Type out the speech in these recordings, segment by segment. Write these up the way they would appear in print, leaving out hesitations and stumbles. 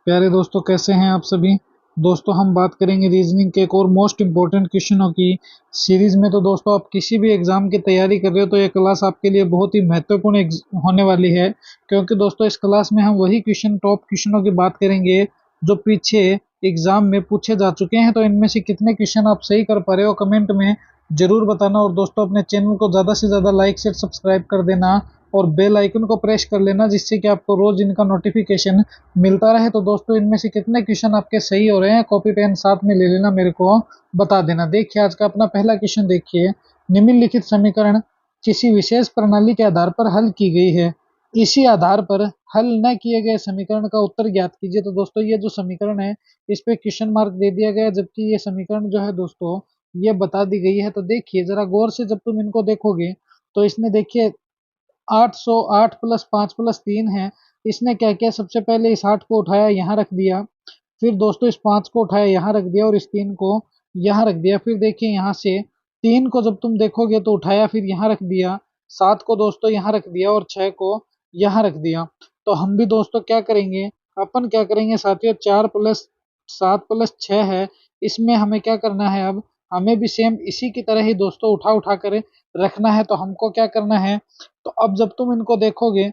प्यारे दोस्तों, कैसे हैं आप सभी। दोस्तों, हम बात करेंगे रीजनिंग के एक और मोस्ट इम्पोर्टेंट क्वेश्चनों की सीरीज में। तो दोस्तों, आप किसी भी एग्जाम की तैयारी कर रहे हो तो ये क्लास आपके लिए बहुत ही महत्वपूर्ण होने वाली है, क्योंकि दोस्तों इस क्लास में हम वही क्वेश्चन, टॉप क्वेश्चनों की बात करेंगे जो पीछे एग्जाम में पूछे जा चुके हैं। तो इनमें से कितने क्वेश्चन आप सही कर पा रहे हो, कमेंट में जरूर बताना। और दोस्तों, अपने चैनल को ज़्यादा से ज़्यादा लाइक शेयर सब्सक्राइब कर देना और बेल आइकन को प्रेस कर लेना, जिससे कि आपको रोज इनका नोटिफिकेशन मिलता रहे। तो दोस्तों, इनमें से कितने क्वेश्चन आपके सही हो रहे हैं, कॉपी पेन साथ में ले लेना, मेरे को बता देना। देखिए, आज का अपना पहला क्वेश्चन देखिए। निम्नलिखित समीकरण किसी विशेष प्रणाली के आधार पर हल की गई है, इसी आधार पर हल न किए गए समीकरण का उत्तर ज्ञात कीजिए। तो दोस्तों, ये जो समीकरण है इस पे क्वेश्चन मार्क दे दिया गया है, जबकि ये समीकरण जो है दोस्तों ये बता दी गई है। तो देखिए जरा गौर से, जब तुम इनको देखोगे तो इसने देखिए 808 प्लस 5 प्लस 3 है। इसने क्या किया, सबसे पहले इस 8 को उठाया यहाँ रख दिया, फिर दोस्तों इस 5 को उठाया यहाँ रख दिया और इस 3 को यहाँ रख दिया। फिर देखिए यहाँ से 3 को जब तुम देखोगे तो उठाया, फिर यहाँ रख दिया, 7 को दोस्तों यहाँ रख दिया और 6 को यहाँ रख दिया। तो हम भी दोस्तों क्या करेंगे, अपन क्या करेंगे साथियों, 4 प्लस 7 प्लस 6 है, इसमें हमें क्या करना है, अब हमें भी सेम इसी की तरह ही दोस्तों उठा उठा कर रखना है। तो हमको क्या करना है, तो अब जब तुम इनको देखोगे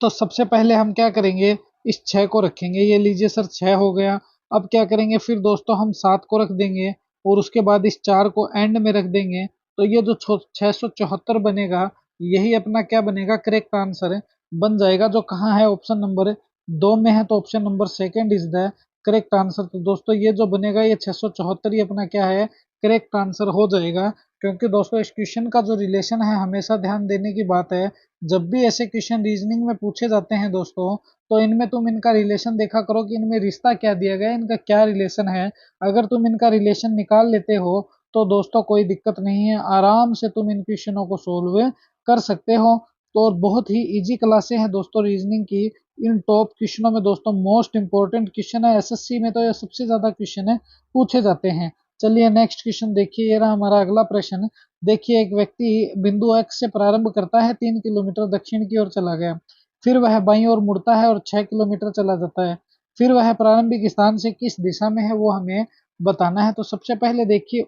तो सबसे पहले हम क्या करेंगे, इस 6 को रखेंगे, ये लीजिए सर 6 हो गया। अब क्या करेंगे, फिर दोस्तों हम 7 को रख देंगे और उसके बाद इस 4 को एंड में रख देंगे। तो ये जो 674 बनेगा, यही अपना क्या बनेगा, करेक्ट आंसर बन जाएगा, जो कहाँ है, ऑप्शन नंबर 2 में है। तो option number second is the correct answer. तो दोस्तों ये जो बनेगा, ये 674 ही अपना क्या है, करेक्ट आंसर हो जाएगा। क्योंकि दोस्तों इस क्वेश्चन का जो रिलेशन है, हमेशा ध्यान देने की बात है, जब भी ऐसे क्वेश्चन रीजनिंग में पूछे जाते हैं दोस्तों, तो इनमें तुम इनका रिलेशन देखा करो कि इनमें रिश्ता क्या दिया गया है, इनका क्या रिलेशन है। अगर तुम इनका रिलेशन निकाल लेते हो तो दोस्तों कोई दिक्कत नहीं है, आराम से तुम इन क्वेश्चनों को सोल्व कर सकते हो। तो और बहुत ही इजी क्लासें हैं दोस्तों रीजनिंग की। इन टॉप क्वेश्चनों में दोस्तों मोस्ट इंपॉर्टेंट क्वेश्चन है, एसएससी में तो ये सबसे ज्यादा क्वेश्चन है पूछे जाते हैं। चलिए नेक्स्ट क्वेश्चन देखिए, ये रहा हमारा अगला प्रश्न। देखिए, एक व्यक्ति बिंदु एक्स से प्रारंभ करता है, 3 किलोमीटर दक्षिण की ओर चला गया, फिर वह बाईं ओर मुड़ता है और 6 किलोमीटर चला जाता है। फिर वह प्रारंभिक स्थान से किस दिशा में है वो हमें बताना है। तो सबसे पहले देखिए,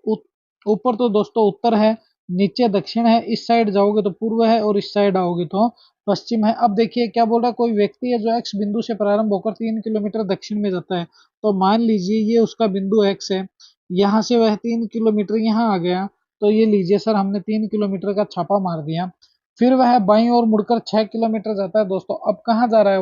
ऊपर तो दोस्तों उत्तर है, नीचे दक्षिण है, इस साइड जाओगे तो पूर्व है और इस साइड आओगे तो पश्चिम है। अब देखिए क्या बोल रहा है, कोई व्यक्ति है जो एक्स बिंदु से प्रारंभ होकर 3 किलोमीटर दक्षिण में जाता है। तो मान लीजिए ये उसका बिंदु एक्स है, यहाँ से वह 3 किलोमीटर यहाँ आ गया, तो ये लीजिए सर हमने 3 किलोमीटर का छापा मार दिया। फिर वह बाईं ओर मुड़कर 6 किलोमीटर जाता है। दोस्तों अब कहाँ जा रहा है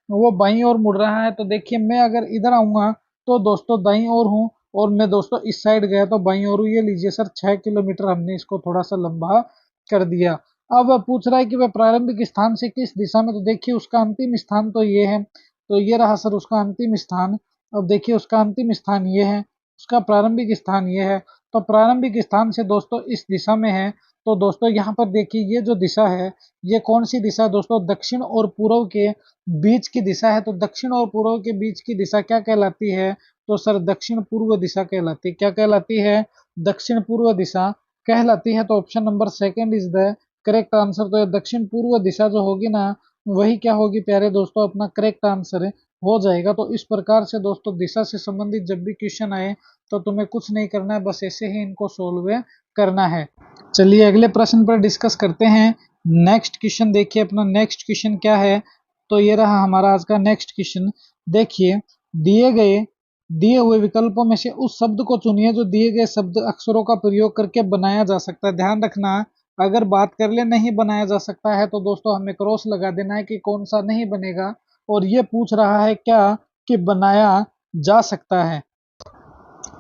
वो बाईं ओर मुड़ रहा है। तो देखिए, मैं अगर इधर आऊंगा तो दोस्तों दाईं ओर हूँ, और मैं दोस्तों इस साइड गया तो बाईं ओर हूँ। ये लीजिए सर 6 किलोमीटर हमने इसको थोड़ा सा लंबा कर दिया। अब पूछ रहा है कि वह प्रारंभिक स्थान से किस दिशा में, तो देखिए उसका अंतिम स्थान तो ये है, तो ये रहा सर उसका अंतिम स्थान। अब देखिए उसका अंतिम स्थान ये है, उसका प्रारंभिक स्थान ये है। तो प्रारंभिक स्थान से दोस्तों इस दिशा में है। तो दोस्तों यहाँ पर देखिए, ये जो दिशा है ये कौन सी दिशा है दोस्तों, दक्षिण और पूर्व के बीच की दिशा है। तो दक्षिण और पूर्व के बीच की दिशा क्या कहलाती है, तो सर दक्षिण पूर्व दिशा कहलाती है। क्या कहलाती है, दक्षिण पूर्व दिशा कहलाती है। तो option number second is the correct answer. तो दक्षिण पूर्व दिशा जो होगी ना, वही क्या होगी प्यारे दोस्तों, अपना करेक्ट आंसर हो जाएगा। तो इस प्रकार से दोस्तों दिशा से संबंधित जब भी क्वेश्चन आए तो तुम्हें कुछ नहीं करना है, बस ऐसे ही इनको सोल्व करना है। चलिए अगले प्रश्न पर डिस्कस करते हैं। नेक्स्ट क्वेश्चन देखिए, अपना नेक्स्ट क्वेश्चन क्या है, तो ये रहा हमारा आज का नेक्स्ट क्वेश्चन। देखिए, दिए हुए विकल्पों में से उस शब्द को चुनिए जो दिए गए शब्द अक्षरों का प्रयोग करके बनाया जा सकता है। ध्यान रखना, अगर बात कर ले नहीं बनाया जा सकता है तो दोस्तों हमें क्रॉस लगा देना है कि कौन सा नहीं बनेगा। और ये पूछ रहा है क्या, कि बनाया जा सकता है,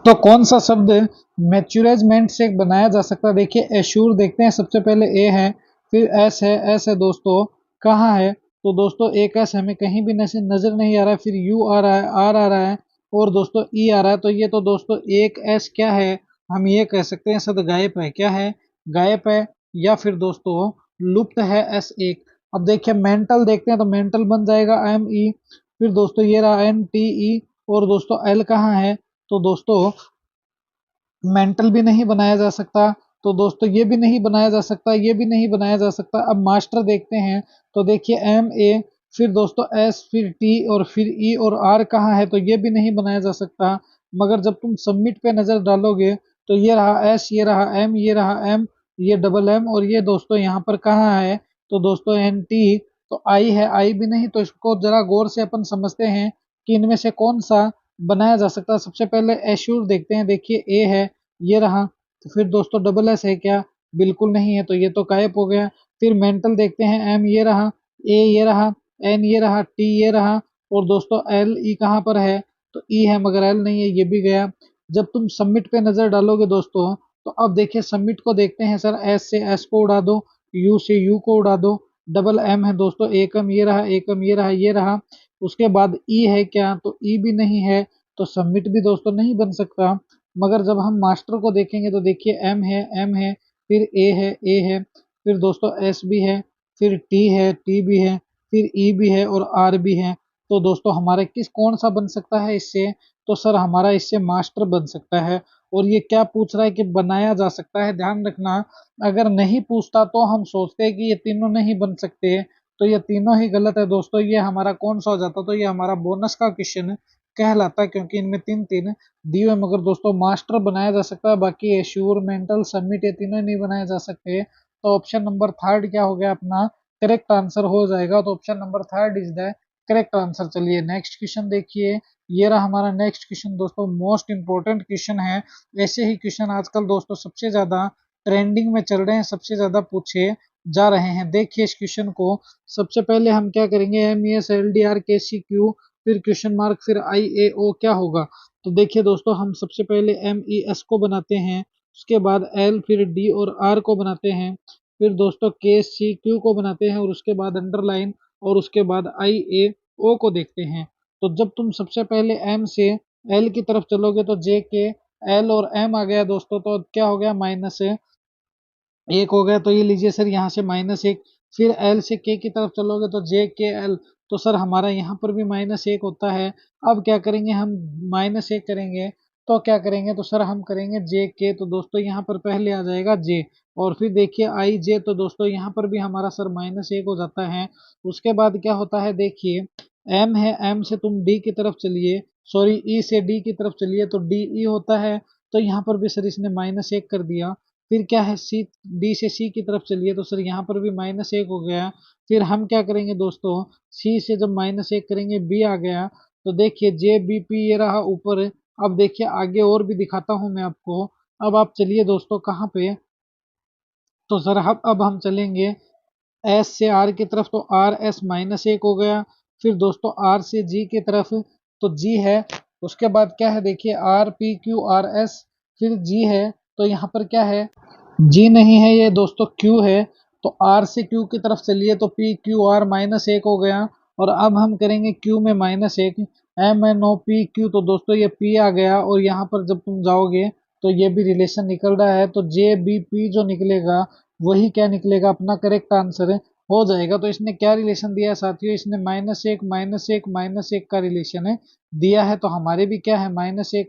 तो कौन सा शब्द मैच्योरेजमेंट से बनाया जा सकता है। देखिए एश्योर देखते हैं, सबसे पहले ए है, फिर एस है, एस है दोस्तों कहाँ है, तो दोस्तों एक एस हमें कहीं भी नजर नहीं आ रहा है, फिर यू आ रहा है, आर आ रहा है और दोस्तों ई आ रहा है। तो ये तो दोस्तों एक एस क्या है, हम ये कह सकते हैं शब्द गायब है। क्या है, गायब है, या फिर दोस्तों लुप्त है, एस एक। अब देखिए मेंटल देखते हैं, तो मेंटल बन जाएगा एम ई, फिर दोस्तों ये रहा एन टी ई, और दोस्तों एल कहाँ है, तो दोस्तों मेंटल भी नहीं बनाया जा सकता। तो दोस्तों ये भी नहीं बनाया जा सकता, ये भी नहीं बनाया जा सकता। अब मास्टर देखते हैं, तो देखिए एम ए, फिर दोस्तों एस, फिर टी और फिर ई और आर कहाँ है, तो ये भी नहीं बनाया जा सकता। मगर जब तुम सबमिट पे नजर डालोगे तो ये रहा एस, ये रहा एम, ये रहा एम, ये डबल एम, और ये दोस्तों यहाँ पर कहाँ है, तो दोस्तों एन टी। तो आई है, आई भी नहीं, तो इसको जरा गौर से अपन समझते हैं कि इनमें से कौन सा बनाया जा सकता है। सबसे पहले एश्योर देखते हैं, देखिए ए है, ये रहा। तो फिर दोस्तों डबल एस है क्या, बिल्कुल नहीं है, तो ये तो गायब हो गया। फिर मेंटल देखते हैं, एम ये रहा, ए ये रहा, एन ये रहा, टी ये रहा, और दोस्तों एल ई कहाँ पर है, तो ई है मगर एल नहीं है, ये भी गया। जब तुम सबमिट पे नजर डालोगे दोस्तों, तो अब देखिए सबमिट को देखते हैं सर, एस से एस को उड़ा दो, यू से यू को उड़ा दो, डबल एम है दोस्तों, एकम ये रहा, एकम ये रहा, ये रहा। उसके बाद ई है क्या, तो ई भी नहीं है, तो सबमिट भी दोस्तों नहीं बन सकता। मगर जब हम मास्टर को देखेंगे तो देखिए एम है, एम है, फिर ए है, ए है, फिर दोस्तों एस भी है, फिर टी है, टी भी है, फिर ई भी है और आर भी है। तो दोस्तों हमारा किस कौन सा बन सकता है इससे, तो सर हमारा इससे मास्टर बन सकता है। और ये क्या पूछ रहा है कि बनाया जा सकता है, ध्यान रखना। अगर नहीं पूछता तो हम सोचते हैं कि ये तीनों नहीं बन सकते, तो ये तीनों ही गलत है दोस्तों। ये हमारा कौन सा हो जाता, तो ये हमारा बोनस का क्वेश्चन कहलाता है, क्योंकि इनमें तीन तीन दिए हुए। मगर दोस्तों मास्टर बनाया जा सकता है, बाकी एश्योर, मेंटल, सबमिट ये तीनों नहीं बनाए जा सकते। तो ऑप्शन नंबर थर्ड क्या हो गया अपना, करेक्ट आंसर हो जाएगा। तो option number third is the correct answer. चलिए नेक्स्ट क्वेश्चन देखिए, ये रहा हमारा नेक्स्ट क्वेश्चन दोस्तों, मोस्ट इंपॉर्टेंट क्वेश्चन है। ऐसे ही क्वेश्चन आजकल दोस्तों सबसे ज्यादा ट्रेंडिंग में चल रहे हैं, सबसे ज्यादा पूछे जा रहे हैं। देखिए इस क्वेश्चन को, सबसे पहले हम क्या करेंगे, M E S L D R K C Q, फिर क्वेश्चन मार्क, फिर आई ए ओ क्या होगा। तो देखिए दोस्तों हम सबसे पहले एम ई एस को बनाते हैं, उसके बाद एल, फिर डी और आर को बनाते हैं, फिर दोस्तों के सी क्यू को बनाते हैं, और उसके बाद अंडरलाइन, और उसके बाद आई ए ओ को देखते हैं। तो जब तुम सबसे पहले एम से एल की तरफ चलोगे तो जे के एल और एम आ गया दोस्तों, तो क्या हो गया, माइनस एक हो गया, तो ये लीजिए सर यहाँ से माइनस एक। फिर एल से के की तरफ चलोगे तो जे के एल, तो सर हमारा यहाँ पर भी माइनस एक होता है। अब क्या करेंगे हम, माइनस एक करेंगे तो क्या करेंगे, तो सर हम करेंगे जे के, तो दोस्तों यहाँ पर पहले आ जाएगा जे, और फिर देखिए आई जे, तो दोस्तों यहाँ पर भी हमारा सर माइनस एक हो जाता है। उसके बाद क्या होता है, देखिए एम है, एम से तुम डी की तरफ चलिए, सॉरी ई से डी की तरफ चलिए, तो डी ई होता है, तो यहाँ पर भी सर इसने माइनस एक कर दिया। फिर क्या है, सी, डी से सी की तरफ चलिए, तो सर यहाँ पर भी माइनस एक हो गया। फिर हम क्या करेंगे दोस्तों, सी से जब माइनस एक करेंगे बी आ गया, तो देखिए जे बी पी ये रहा ऊपर। अब देखिए आगे और भी दिखाता हूँ मैं आपको। अब आप चलिए दोस्तों कहाँ पे, तो सर अब हम चलेंगे एस से आर की तरफ, तो आर एस माइनस एक हो गया। फिर दोस्तों आर से जी की तरफ, तो जी है। उसके बाद क्या है, देखिए R P Q R S, फिर जी है, तो यहाँ पर क्या है, जी नहीं है, ये दोस्तों क्यू है। तो आर से क्यू की तरफ चलिए, तो पी क्यू आर माइनस एक हो गया। और अब हम करेंगे क्यू में माइनस एक, M N O P Q, तो दोस्तों ये पी आ गया, और यहाँ पर जब तुम जाओगे तो ये भी रिलेशन निकल रहा है, तो जे बी पी जो निकलेगा वही क्या निकलेगा, अपना करेक्ट आंसर हो जाएगा। तो इसने क्या रिलेशन दिया है साथियों, इसने माइनस एक माइनस एक माइनस एक का रिलेशन है दिया है, तो हमारे भी क्या है, माइनस एक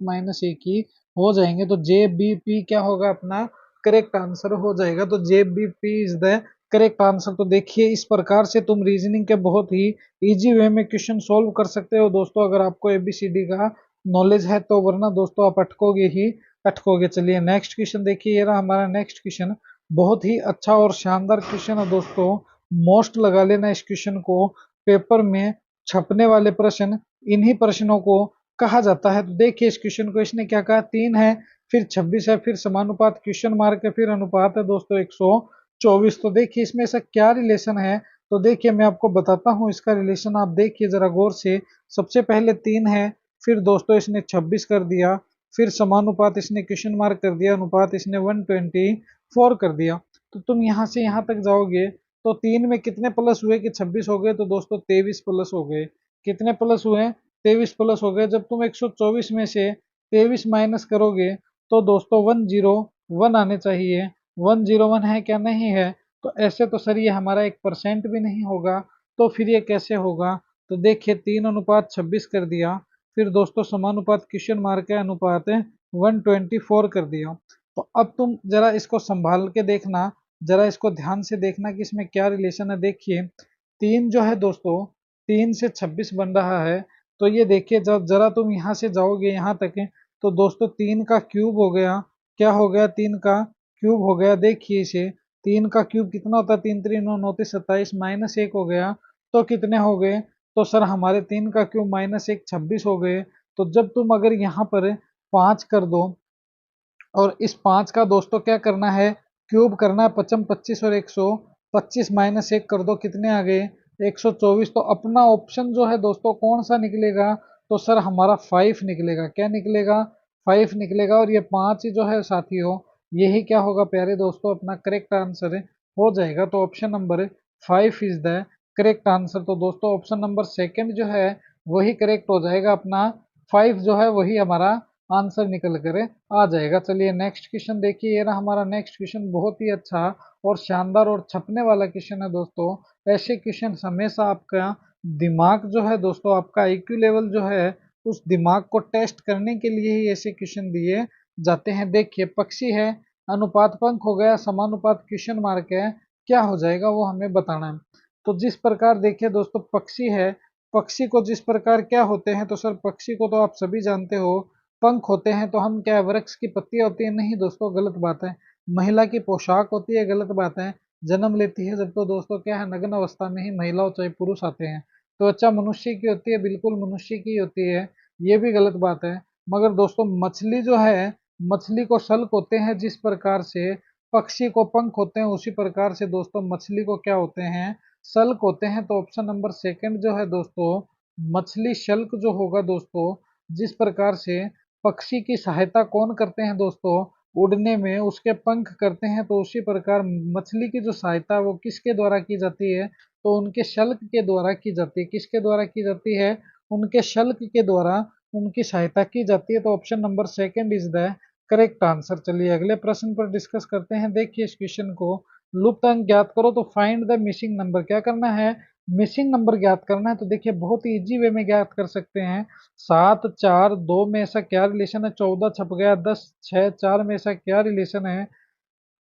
ही हो जाएंगे। तो जे बी पी क्या होगा, अपना करेक्ट आंसर हो जाएगा। तो J B P is the correct answer. तो देखिए इस प्रकार से तुम रीजनिंग के बहुत ही इजी वे में क्वेश्चन सोल्व कर सकते हो दोस्तों, अगर आपको एबीसीडी का नॉलेज है तो, वरना दोस्तों आप अटकोगे ही अटकोगे। चलिए नेक्स्ट क्वेश्चन देखिए, ये रहा हमारा नेक्स्ट क्वेश्चन, बहुत ही अच्छा और शानदार क्वेश्चन है दोस्तों। मोस्ट लगा लेना इस क्वेश्चन को, पेपर में छपने वाले प्रश्न इन्हीं प्रश्नों को कहा जाता है। तो देखिए इस क्वेश्चन को, इसने क्या कहा, 3 है, फिर 26 है, फिर समानुपात क्वेश्चन मार्क है, फिर अनुपात है दोस्तों 124। तो देखिए इसमें ऐसा क्या रिलेशन है, तो देखिए मैं आपको बताता हूँ इसका रिलेशन, आप देखिए जरा गौर से। सबसे पहले 3 है, फिर दोस्तों इसने 26 कर दिया, फिर समानुपात इसने क्वेश्चन मार्क कर दिया, अनुपात इसने 124 कर दिया। तो तुम यहाँ से यहाँ तक जाओगे तो 3 में कितने प्लस हुए कि 26 हो गए, तो दोस्तों 23 प्लस हो गए। कितने प्लस हुए, 23 प्लस हो गए। जब तुम 124 में से 23 माइनस करोगे तो दोस्तों 101 आने चाहिए, 101 है क्या, नहीं है। तो ऐसे तो सर ये हमारा 1% भी नहीं होगा, तो फिर ये कैसे होगा। तो देखिए 3:26 कर दिया, फिर दोस्तों समानुपात क्वेश्चन मार्क है, अनुपात है 124 कर दिया। तो अब तुम जरा इसको संभाल के देखना, जरा इसको ध्यान से देखना कि इसमें क्या रिलेशन है। देखिए 3 जो है दोस्तों, 3 से 26 बन रहा है। तो ये देखिए जब जरा तुम यहाँ से जाओगे यहाँ तक तो दोस्तों 3 का क्यूब हो गया, क्या हो गया 3 का क्यूब हो गया। देखिए इसे 3 का क्यूब कितना होता है, 3 3 9 9 27 माइनस 1 हो गया तो कितने हो गए। तो सर हमारे 3 का क्यूब माइनस 1 26 हो गए। तो जब तुम अगर यहाँ पर 5 कर दो और इस 5 का दोस्तों क्या करना है, क्यूब करना है, 55 25 और 125 माइनस 1 कर दो कितने आ गए 124। तो अपना ऑप्शन जो है दोस्तों कौन सा निकलेगा, तो सर हमारा 5 निकलेगा। क्या निकलेगा, 5 निकलेगा। और ये 5 जो है साथियों यही क्या होगा प्यारे दोस्तों अपना करेक्ट आंसर हो जाएगा। तो option number 5 is the correct answer. तो दोस्तों ऑप्शन नंबर सेकंड जो है वही करेक्ट हो जाएगा, अपना 5 जो है वही हमारा आंसर निकल कर आ जाएगा। चलिए नेक्स्ट क्वेश्चन देखिए, ये रहा हमारा नेक्स्ट क्वेश्चन, बहुत ही अच्छा और शानदार और छपने वाला क्वेश्चन है दोस्तों। ऐसे क्वेश्चन हमेशा आपका दिमाग जो है दोस्तों, आपका आईक्यू लेवल जो है उस दिमाग को टेस्ट करने के लिए ही ऐसे क्वेश्चन दिए जाते हैं। देखिए पक्षी है, अनुपात पंख हो गया, समानुपात क्वेश्चन मार्क है, क्या हो जाएगा वो हमें बताना है। तो जिस प्रकार देखिए दोस्तों पक्षी है, पक्षी को जिस प्रकार क्या होते हैं, तो सर पक्षी को तो आप सभी जानते हो पंख होते हैं। तो हम क्या वृक्ष की पत्तियां होती है, नहीं दोस्तों गलत बात है। महिला की पोशाक होती है, गलत बात है। जन्म लेती है जब तो दोस्तों क्या है नग्न अवस्था में ही महिला हो चाहे पुरुष आते हैं। तो अच्छा मनुष्य की होती है, बिल्कुल मनुष्य की होती है, ये भी गलत बात है। मगर दोस्तों मछली जो है, मछली को शल्क होते हैं, जिस प्रकार से पक्षी को पंख होते हैं उसी प्रकार से दोस्तों मछली को क्या होते हैं, शल्क होते हैं। तो ऑप्शन नंबर सेकंड जो है दोस्तों मछली शल्क जो होगा दोस्तों, जिस प्रकार से पक्षी की सहायता कौन करते हैं दोस्तों, उड़ने में उसके पंख करते हैं, तो उसी प्रकार मछली की जो सहायता है वो किसके द्वारा की जाती है, तो उनके शल्क के द्वारा की जाती है। किसके द्वारा की जाती है, उनके शल्क के द्वारा उनकी सहायता की जाती है। तो option number second is the correct answer. चलिए अगले प्रश्न पर डिस्कस करते हैं। देखिए इस क्वेश्चन को, लुप्त अंक ज्ञात करो। तो फाइंड द मिसिंग नंबर, क्या करना है, मिसिंग नंबर ज्ञात करना है। तो देखिए बहुत ही इजी वे में ज्ञात कर सकते हैं। 7 4 2 में ऐसा क्या रिलेशन है, 14 छप गया, 10 6 4 में ऐसा क्या रिलेशन है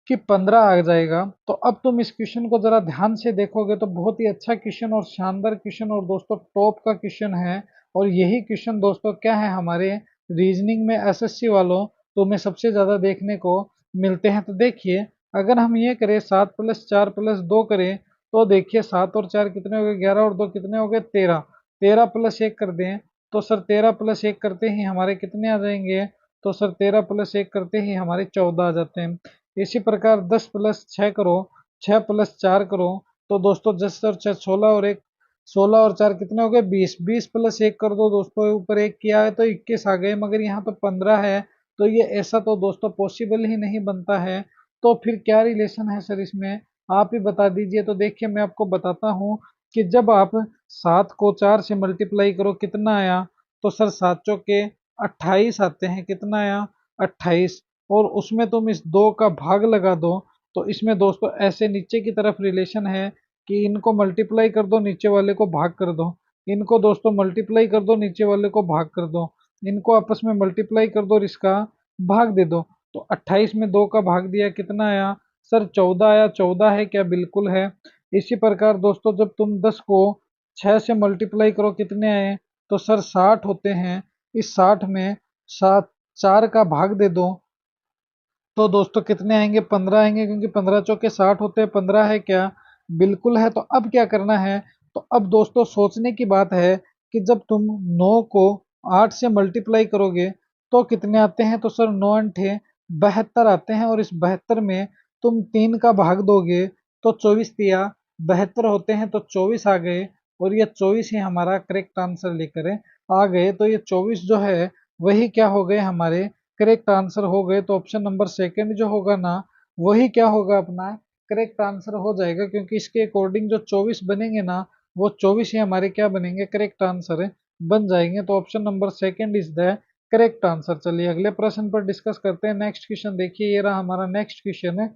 कि 15 आ जाएगा। तो अब तुम इस क्वेश्चन को जरा ध्यान से देखोगे तो बहुत ही अच्छा क्वेश्चन और शानदार क्वेश्चन और दोस्तों टॉप का क्वेश्चन है। और यही क्वेश्चन दोस्तों क्या है हमारे रीजनिंग में एसएससी वालों तो में सबसे ज्यादा देखने को मिलते हैं। तो देखिए अगर हम ये करें 7 + 4 + 2 करें, तो देखिए 7 और 4 कितने हो गए, 11 और 2 कितने हो गए, 13। 13 + 1 कर दें तो सर 13 + 1 करते ही हमारे कितने आ जाएंगे, तो सर 13 + 1 करते ही हमारे 14 आ जाते हैं। इसी प्रकार 10 + 6 करो, 6 + 4 करो, तो दोस्तों 10 और 6 16 और 1 16 और 4 कितने हो गए, 20। 20 + 1 कर दो दोस्तों, ऊपर 1 किया है तो 21 आ गए, मगर यहाँ तो 15 है। तो ये ऐसा तो दोस्तों पॉसिबल ही नहीं बनता है। तो फिर क्या रिलेशन है सर इसमें, आप ही बता दीजिए। तो देखिए मैं आपको बताता हूँ कि जब आप 7 को 4 से मल्टीप्लाई करो कितना आया, तो सर 7 चौके 28 आते हैं, कितना आया 28। और उसमें तुम इस 2 का भाग लगा दो, तो इसमें दोस्तों ऐसे नीचे की तरफ रिलेशन है कि इनको मल्टीप्लाई कर दो, नीचे वाले को भाग कर दो, इनको दोस्तों मल्टीप्लाई कर दो, नीचे वाले को भाग कर दो, इनको आपस में मल्टीप्लाई कर दो और इसका भाग दे दो। तो 28 में 2 का भाग दिया कितना आया, सर 14 आया। 14 है क्या, बिल्कुल है। इसी प्रकार दोस्तों जब तुम 10 को 6 से मल्टीप्लाई करो कितने आए, तो सर 60 होते हैं। इस 60 में 7 4 का भाग दे दो, तो दोस्तों कितने आएंगे, 15 आएंगे, क्योंकि 15 चौके 60 होते हैं। 15 है क्या, बिल्कुल है। तो अब क्या करना है, तो अब दोस्तों सोचने की बात है कि जब तुम 9 को 8 से मल्टीप्लाई करोगे तो कितने आते हैं, तो सर 9 अंठे 72 आते हैं। और इस 72 में तुम 3 का भाग दोगे तो 24 तिया 72 होते हैं, तो 24 आ गए। और ये 24 ही हमारा करेक्ट आंसर लेकर आ गए। तो ये 24 जो है वही क्या हो गए, हमारे करेक्ट आंसर हो गए। तो ऑप्शन नंबर सेकंड जो होगा ना वही क्या होगा, अपना करेक्ट आंसर हो जाएगा, क्योंकि इसके अकॉर्डिंग जो 24 बनेंगे ना वो 24 ही हमारे क्या बनेंगे, करेक्ट आंसर बन जाएंगे। तो option number second is the correct answer. चलिए अगले प्रश्न पर डिस्कस करते हैं। नेक्स्ट क्वेश्चन देखिए, ये रहा हमारा नेक्स्ट क्वेश्चन है।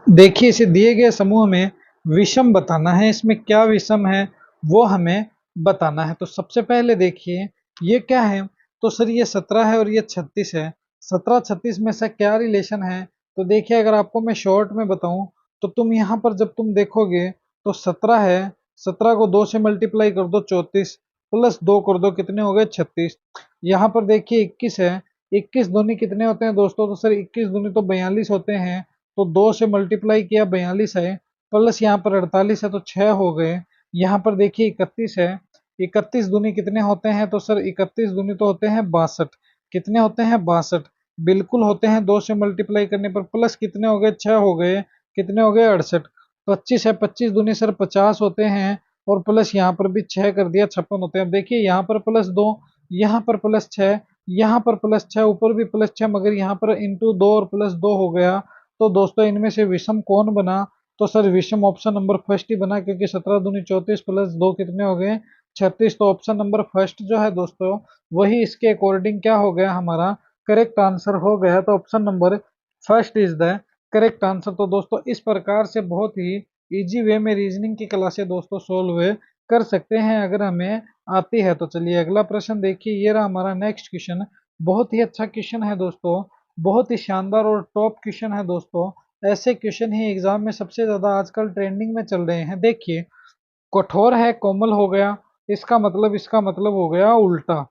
देखिए इसे दिए गए समूह में विषम बताना है, इसमें क्या विषम है वो हमें बताना है। तो सबसे पहले देखिए ये क्या है, तो सर ये 17 है और ये 36 है। 17 36 में से क्या रिलेशन है, तो देखिए अगर आपको मैं शॉर्ट में बताऊं तो तुम यहाँ पर जब तुम देखोगे तो 17 है, 17 को 2 से मल्टीप्लाई कर दो 34, प्लस 2 कर दो कितने हो गए 36। यहाँ पर देखिए 21 है, 21 दूनी कितने होते हैं दोस्तों, तो सर 21 दूनी तो 42 होते हैं, तो 2 से मल्टीप्लाई किया 42 है, प्लस यहाँ पर 48 है तो 6 हो गए। यहाँ पर देखिए 31 है, 31 दूनी कितने होते हैं, तो सर 31 दूनी तो होते हैं 62, कितने होते हैं 62, बिल्कुल होते हैं, 2 से मल्टीप्लाई करने पर प्लस कितने हो गए 6 हो गए, कितने हो गए 68। 25 है, 25 दूनी सर 50 होते हैं, और प्लस यहाँ पर भी 6 कर दिया 56 होते हैं। अब देखिए यहाँ पर +2, यहाँ पर +6, यहाँ पर +6, ऊपर भी +6, मगर यहाँ पर इंटू 2 और +2 हो गया। तो दोस्तों इनमें से विषम कौन बना, तो सर विषम ऑप्शन नंबर फर्स्ट ही बना, क्योंकि 17 दूनी 34 प्लस 2 कितने हो गए 36। तो ऑप्शन नंबर फर्स्ट जो है दोस्तों, वही इसके अकॉर्डिंग क्या हो गया हमारा करेक्ट आंसर हो गया। तो option number first is the correct answer. तो दोस्तों इस प्रकार से बहुत ही इजी वे में रीजनिंग की क्लासे दोस्तों सोल्व कर सकते हैं अगर हमें आती है। तो चलिए अगला प्रश्न देखिए, ये रहा हमारा नेक्स्ट क्वेश्चन। बहुत ही अच्छा क्वेश्चन है दोस्तों, बहुत ही शानदार और टॉप क्वेश्चन है दोस्तों। ऐसे क्वेश्चन ही एग्जाम में सबसे ज्यादा आजकल ट्रेंडिंग में चल रहे हैं। देखिए, कठोर है कोमल हो गया, इसका मतलब हो गया उल्टा।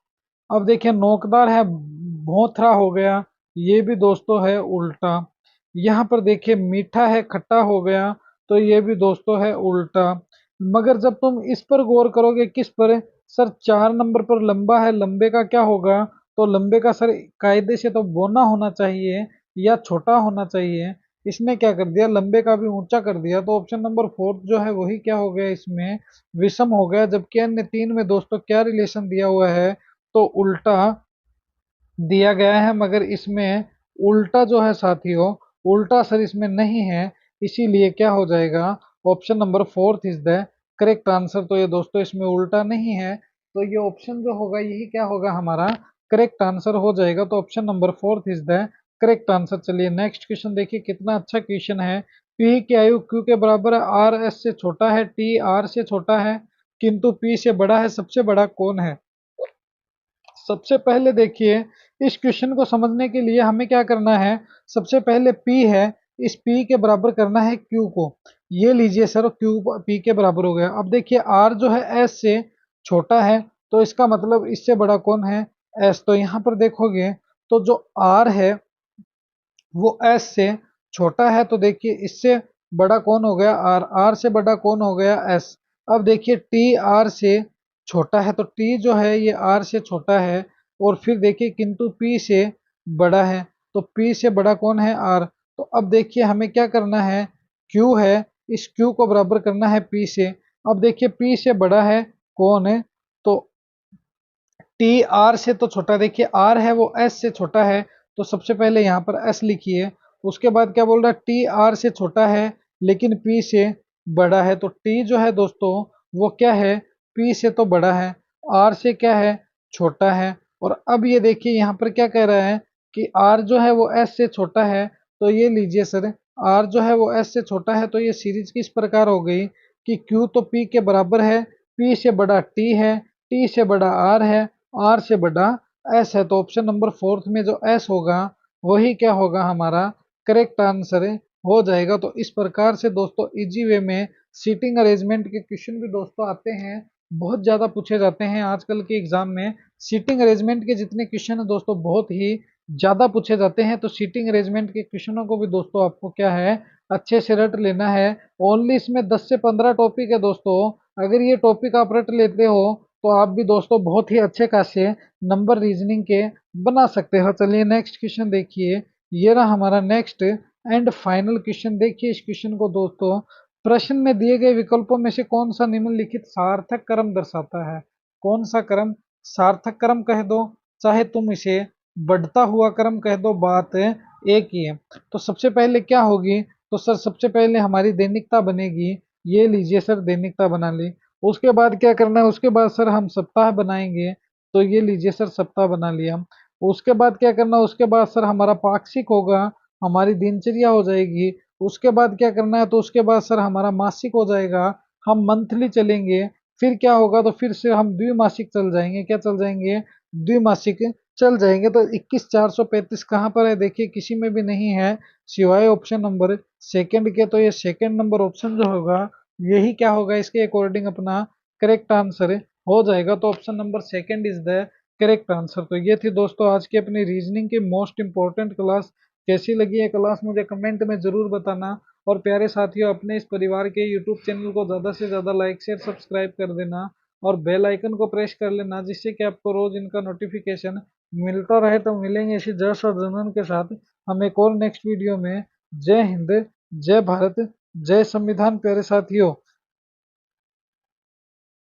अब देखिए नोकदार है भोथरा हो गया, ये भी दोस्तों है उल्टा। यहाँ पर देखिए मीठा है खट्टा हो गया, तो ये भी दोस्तों है उल्टा। मगर जब तुम इस पर गौर करोगे, किस पर, सर 4 नंबर पर लंबा है, लंबे का क्या होगा, तो लंबे का सर कायदे से तो बोना होना चाहिए या छोटा होना चाहिए। इसने क्या कर दिया, लंबे का भी ऊंचा कर दिया। तो ऑप्शन नंबर फोर्थ जो है वही क्या हो गया इसमें विषम हो गया। जबकि अन्य 3 में दोस्तों क्या रिलेशन दिया हुआ है, तो उल्टा दिया गया है, मगर इसमें उल्टा जो है साथियों, उल्टा सर इसमें नहीं है, इसीलिए क्या हो जाएगा option number fourth is the correct answer. तो ये दोस्तों इसमें उल्टा नहीं है, तो ये ऑप्शन जो होगा यही क्या होगा हमारा करेक्ट आंसर हो जाएगा। तो option number fourth is the correct answer. चलिए नेक्स्ट क्वेश्चन देखिए, कितना अच्छा क्वेश्चन है। पी की आयु क्यू के बराबर है, आर एस से छोटा है, टी आर से छोटा है, किंतु पी से बड़ा है, सबसे बड़ा कौन है। सबसे पहले देखिए, इस क्वेश्चन को समझने के लिए हमें क्या करना है, सबसे पहले P है, इस P के बराबर करना है Q को। ये लीजिए सर Q P के बराबर हो गया। अब देखिए R जो है S से छोटा है, तो इसका मतलब इससे बड़ा कौन है, S। तो यहाँ पर देखोगे तो जो R है वो S से छोटा है, तो देखिए इससे बड़ा कौन हो गया R, R से बड़ा कौन हो गया S। अब देखिए T R से छोटा है, तो T जो है ये R से छोटा है, और फिर देखिए किंतु P से बड़ा है, तो P से बड़ा कौन है R। तो अब देखिए हमें क्या करना है, Q है, इस Q को बराबर करना है P से। अब देखिए P से बड़ा है कौन है, तो टी आर से तो छोटा, देखिए आर है वो एस से छोटा है, तो सबसे पहले यहाँ पर एस लिखिए। उसके बाद क्या बोल रहा है, टी आर से छोटा है लेकिन पी से बड़ा है, तो टी जो है दोस्तों वो क्या है, पी से तो बड़ा है, आर से क्या है, छोटा है। और अब ये देखिए यहाँ पर क्या कह रहा है कि आर जो है वो एस से छोटा है, तो ये लीजिए सर आर जो है वो एस से छोटा है, तो ये सीरीज किस प्रकार हो गई कि क्यू तो पी के बराबर है, पी से बड़ा टी है, टी से बड़ा आर है, आर से बड़ा एस है। तो ऑप्शन नंबर फोर्थ में जो एस होगा वही क्या होगा हमारा करेक्ट आंसर हो जाएगा। तो इस प्रकार से दोस्तों इजी वे में सीटिंग अरेंजमेंट के क्वेश्चन भी दोस्तों आते हैं, बहुत ज्यादा पूछे जाते हैं आजकल के एग्जाम में। सीटिंग अरेंजमेंट के जितने क्वेश्चन है दोस्तों बहुत ही ज्यादा पूछे जाते हैं, तो सीटिंग अरेंजमेंट के क्वेश्चनों को भी दोस्तों आपको क्या है अच्छे से रट लेना है। ओनली इसमें 10 से 15 टॉपिक है दोस्तों, अगर ये टॉपिक आप रट लेते हो तो आप भी दोस्तों बहुत ही अच्छे खासे नंबर रीजनिंग के बना सकते हो। चलिए नेक्स्ट क्वेश्चन देखिए, ये रहा हमारा नेक्स्ट एंड फाइनल क्वेश्चन। देखिए इस क्वेश्चन को दोस्तों, प्रश्न में दिए गए विकल्पों में से कौन सा निम्नलिखित सार्थक क्रम दर्शाता है। कौन सा क्रम, सार्थक क्रम कह दो चाहे तुम इसे बढ़ता हुआ क्रम कह दो, बात एक ही है। तो सबसे पहले क्या होगी, तो सर सबसे पहले हमारी दैनिकता बनेगी, ये लीजिए सर दैनिकता बना ली। उसके बाद क्या करना है, उसके बाद सर हम सप्ताह बनाएंगे, तो ये लीजिए सर सप्ताह बना लिया। उसके बाद क्या करना है, उसके बाद सर हमारा पाक्षिक होगा, हमारी दिनचर्या हो जाएगी। उसके बाद क्या करना है, तो उसके बाद सर हमारा मासिक हो जाएगा, हम मंथली चलेंगे। फिर क्या होगा, तो फिर से हम द्विमासिक चल जाएंगे, क्या चल जाएंगे, द्विमासिक चल जाएंगे। तो 21,435 कहाँ पर है, देखिए किसी में भी नहीं है सिवाय ऑप्शन नंबर सेकंड के। तो ये सेकंड नंबर ऑप्शन जो होगा यही क्या होगा, इसके अकॉर्डिंग अपना करेक्ट आंसर हो जाएगा। तो option number second is the correct answer. तो ये थी दोस्तों आज की अपनी रीजनिंग की मोस्ट इंपॉर्टेंट क्लास। कैसी लगी है क्लास मुझे कमेंट में जरूर बताना। और प्यारे साथियों, अपने इस परिवार के यूट्यूब चैनल को ज़्यादा से ज़्यादा लाइक शेयर सब्सक्राइब कर देना और बेल आइकन को प्रेस कर लेना, जिससे कि आपको रोज इनका नोटिफिकेशन मिलता रहे। तो मिलेंगे इसी जश और जुनून के साथ हम एक और नेक्स्ट वीडियो में। जय हिंद, जय भारत, जय संविधान प्यारे साथियों।